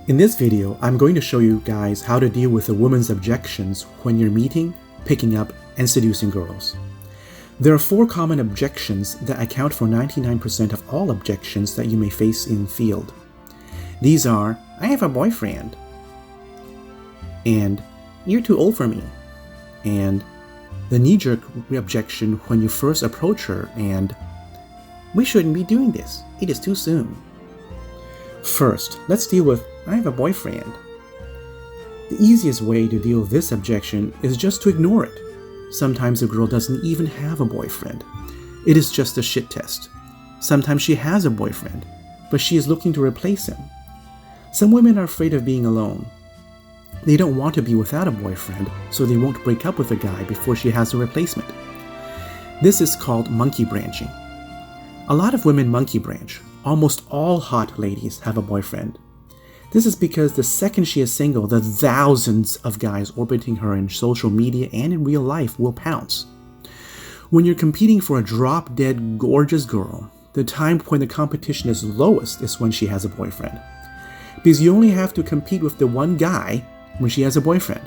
In this video, I'm going to show you guys how to deal with a woman's objections when you're meeting, picking up, and seducing girls. There are 4 common objections that account for 99% of all objections that you may face in the field. These are, I have a boyfriend, and you're too old for me, and the knee-jerk objection when you first approach her, and we shouldn't be doing this, it is too soon. First, let's deal with I have a boyfriend. The easiest way to deal with this objection is just to ignore it. Sometimes a girl doesn't even have a boyfriend. It is just a shit test. Sometimes she has a boyfriend, but she is looking to replace him. Some women are afraid of being alone. They don't want to be without a boyfriend, so they won't break up with a guy before she has a replacement. This is called monkey branching. A lot of women monkey branch. Almost all hot ladies have a boyfriend. This is because the second she is single, the thousands of guys orbiting her in social media and in real life will pounce. When you're competing for a drop-dead gorgeous girl, the time when the competition is lowest is when she has a boyfriend. Because you only have to compete with the one guy when she has a boyfriend.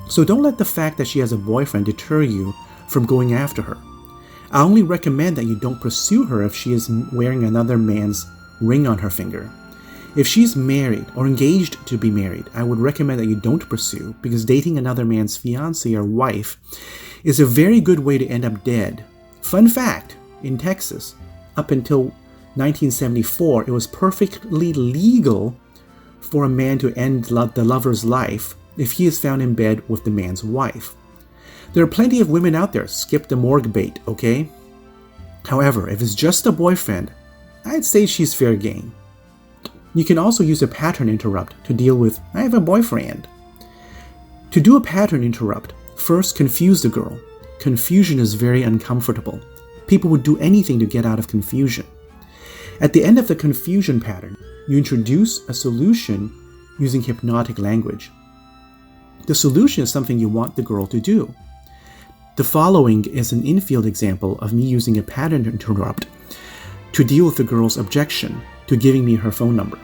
So don't let the fact that she has a boyfriend deter you from going after her. I only recommend that you don't pursue her if she is wearing another man's ring on her finger. If she's married or engaged to be married, I would recommend that you don't pursue, because dating another man's fiancé or wife is a very good way to end up dead. Fun fact, in Texas, up until 1974, it was perfectly legal for a man to end the lover's life if he is found in bed with the man's wife. There are plenty of women out there, skip the morgue bait, okay? However, if it's just a boyfriend, I'd say she's fair game. You can also use a pattern interrupt to deal with, I have a boyfriend. To do a pattern interrupt, first confuse the girl. Confusion is very uncomfortable. People would do anything to get out of confusion. At the end of the confusion pattern, you introduce a solution using hypnotic language. The solution is something you want the girl to do. The following is an infield example of me using a pattern interrupt to deal with the girl's objection to giving me her phone number.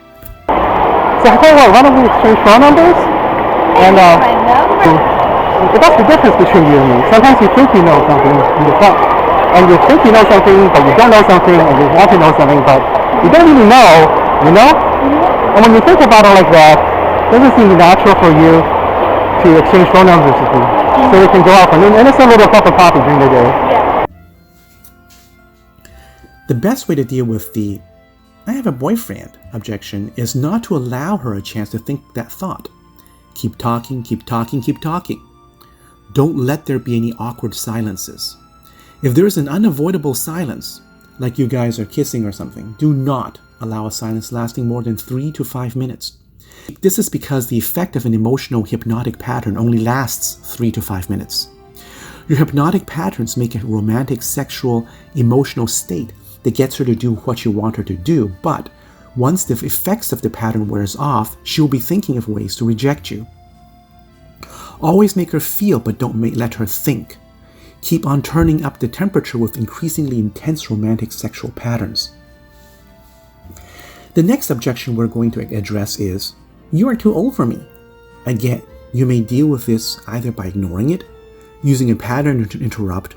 So I tell you what, why don't we exchange phone numbers? And but that's the difference between you and me. Sometimes you think you know something, and you don't. And you think you know something, but you don't know something, and you want to know something, but you don't really know, you know? And when you think about it like that, it doesn't seem natural for you to exchange phone numbers with me. So we can go out and it's a little cup of coffee during the day. Yeah. The best way to deal with the I have a boyfriend objection is not to allow her a chance to think that thought. Keep talking, keep talking, keep talking. Don't let there be any awkward silences. If there is an unavoidable silence, like you guys are kissing or something, do not allow a silence lasting more than 3 to 5 minutes. This is because the effect of an emotional hypnotic pattern only lasts 3 to 5 minutes. Your hypnotic patterns make a romantic, sexual, emotional state that gets her to do what you want her to do, but once the effects of the pattern wears off, she'll be thinking of ways to reject you. Always make her feel, but don't let her think. Keep on turning up the temperature with increasingly intense romantic sexual patterns. The next objection we're going to address is, you are too old for me. Again, you may deal with this either by ignoring it, using a pattern to interrupt,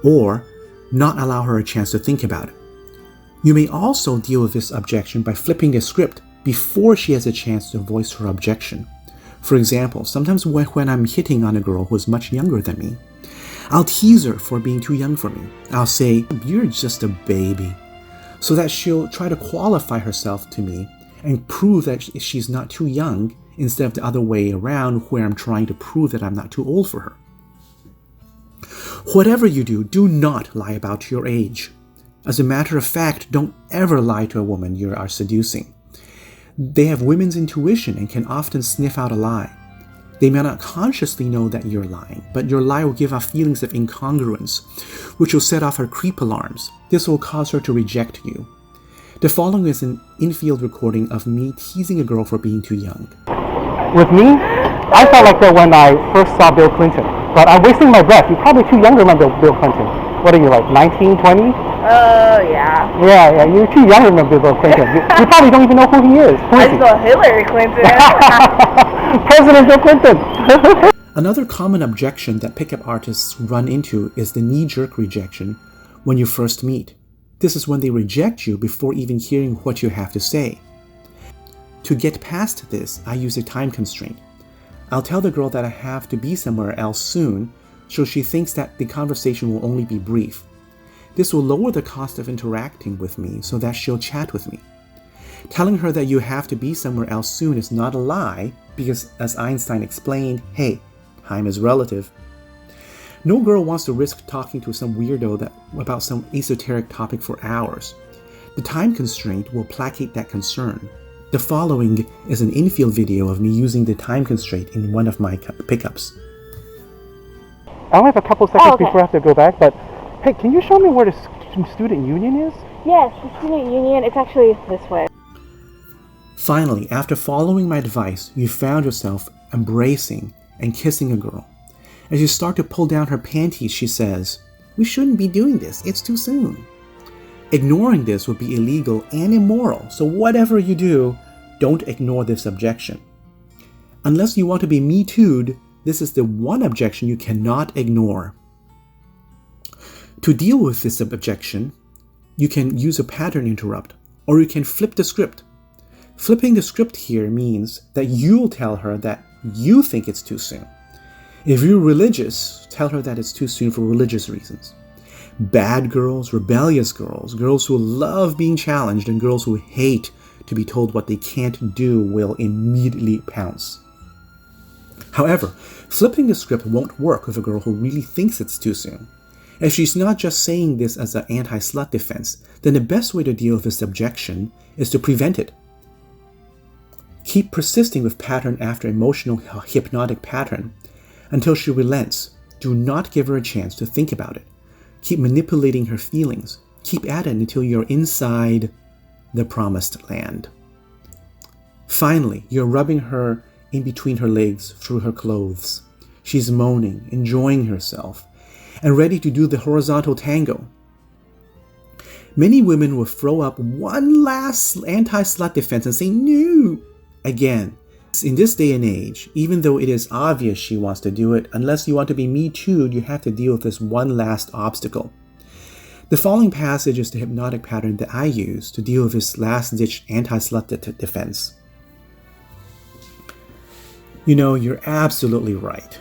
or not allow her a chance to think about it. You may also deal with this objection by flipping the script before she has a chance to voice her objection. For example, sometimes when I'm hitting on a girl who is much younger than me, I'll tease her for being too young for me. I'll say, you're just a baby, so that she'll try to qualify herself to me and prove that she's not too young, instead of the other way around where I'm trying to prove that I'm not too old for her. Whatever you do, do not lie about your age. As a matter of fact, don't ever lie to a woman you are seducing. They have women's intuition and can often sniff out a lie. They may not consciously know that you're lying, but your lie will give off feelings of incongruence, which will set off her creep alarms. This will cause her to reject you. The following is an infield recording of me teasing a girl for being too young. With me, I felt like that when I first saw Bill Clinton. But I'm wasting my breath. You're probably too young to remember Bill Clinton. What are you, like 19, 20? Oh, yeah. Yeah, you're too young to remember Bill Clinton. You probably don't even know who he is. Who is I he? spell Hillary Clinton. President Bill Clinton. Another common objection that pickup artists run into is the knee-jerk rejection when you first meet. This is when they reject you before even hearing what you have to say. To get past this, I use a time constraint. I'll tell the girl that I have to be somewhere else soon, so she thinks that the conversation will only be brief. This will lower the cost of interacting with me so that she'll chat with me. Telling her that you have to be somewhere else soon is not a lie because, as Einstein explained, hey, time is relative. No girl wants to risk talking to some weirdo about some esoteric topic for hours. The time constraint will placate that concern. The following is an infield video of me using the time constraint in one of my pickups. I only have a couple seconds before I have to go back, but hey, can you show me where the student union is? Yes, the student union. It's actually this way. Finally, after following my advice, you found yourself embracing and kissing a girl. As you start to pull down her panties, she says, "We shouldn't be doing this, it's too soon." Ignoring this would be illegal and immoral, so whatever you do, don't ignore this objection. Unless you want to be Me Too'd, this is the one objection you cannot ignore. To deal with this objection, you can use a pattern interrupt, or you can flip the script. Flipping the script here means that you'll tell her that you think it's too soon. If you're religious, tell her that it's too soon for religious reasons. Bad girls, rebellious girls, girls who love being challenged, and girls who hate to be told what they can't do will immediately pounce. However, flipping the script won't work with a girl who really thinks it's too soon. If she's not just saying this as an anti-slut defense, then the best way to deal with this objection is to prevent it. Keep persisting with pattern after emotional hypnotic pattern until she relents. Do not give her a chance to think about it. Keep manipulating her feelings. Keep at it until you're inside the promised land. Finally, you're rubbing her in between her legs through her clothes. She's moaning, enjoying herself, and ready to do the horizontal tango. Many women will throw up one last anti-slut defense and say no again. In this day and age, even though it is obvious she wants to do it, unless you want to be Me Too'd, you have to deal with this one last obstacle. The following passage is the hypnotic pattern that I use to deal with this last-ditch anti-slut defense. You know, you're absolutely right.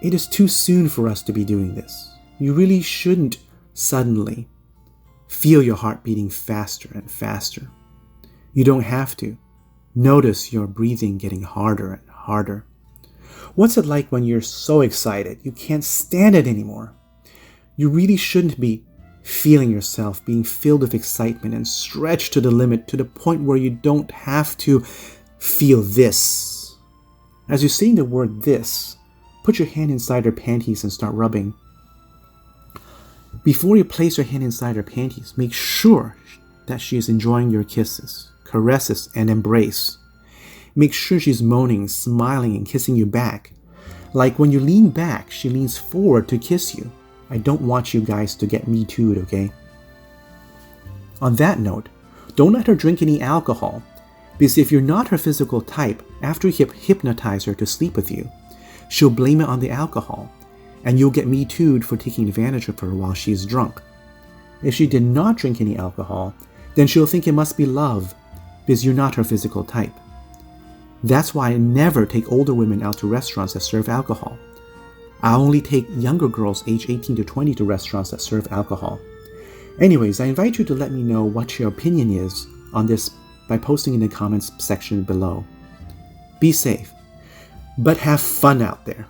It is too soon for us to be doing this. You really shouldn't suddenly feel your heart beating faster and faster. You don't have to. Notice your breathing getting harder and harder. What's it like when you're so excited you can't stand it anymore? You really shouldn't be feeling yourself being filled with excitement and stretched to the limit to the point where you don't have to feel this. As you're saying the word this, put your hand inside her panties and start rubbing. Before you place your hand inside her panties, make sure that she is enjoying your kisses, caresses, and embrace. Make sure she's moaning, smiling, and kissing you back. Like when you lean back, she leans forward to kiss you. I don't want you guys to get Me Too'd, okay? On that note, don't let her drink any alcohol, because if you're not her physical type, after you hypnotize her to sleep with you, she'll blame it on the alcohol, and you'll get Me Too'd for taking advantage of her while she's drunk. If she did not drink any alcohol, then she'll think it must be love, because you're not her physical type. That's why I never take older women out to restaurants that serve alcohol. I only take younger girls aged 18 to 20 to restaurants that serve alcohol. Anyways, I invite you to let me know what your opinion is on this by posting in the comments section below. Be safe, but have fun out there.